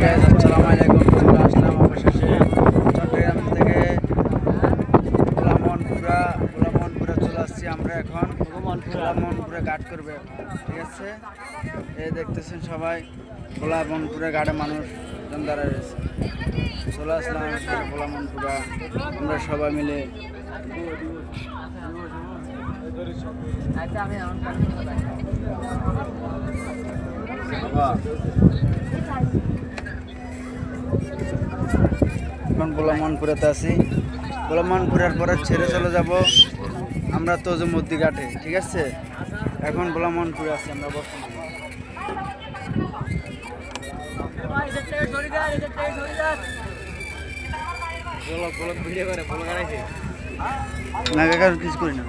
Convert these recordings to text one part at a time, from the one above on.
Guys, আসসালামু আলাইকুম। চলে আসলাম অবশেষে চট্টগ্রাম থেকে গোলামনপুরা চলে আসছি আমরা এখন। গোলামনপুরে ঘাট করবে, ঠিক আছে? এই দেখতেছেন সবাই, গোলামনপুরে ঘাটে মানুষ দাঁড়া রয়েছে। চলে আসলাম গোলামনপুরা আমরা সবাই মিলে। এখন গোলামনপুরাতে আছি। গোলামনপুরার পরে ছেড়ে চলে যাব আমরা তজুমুদ্দি ঘাটে, ঠিক আছে? এখন গোলামনপুরে আছি আমরা বর্তমানে। না কাকা কিছু করি না।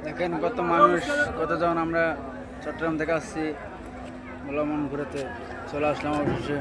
দেখেন কত মানুষ, কতজন আমরা চট্টগ্রাম থেকে আসছি গোলামনপুরেতে। চলে আসলাম অবশেষে।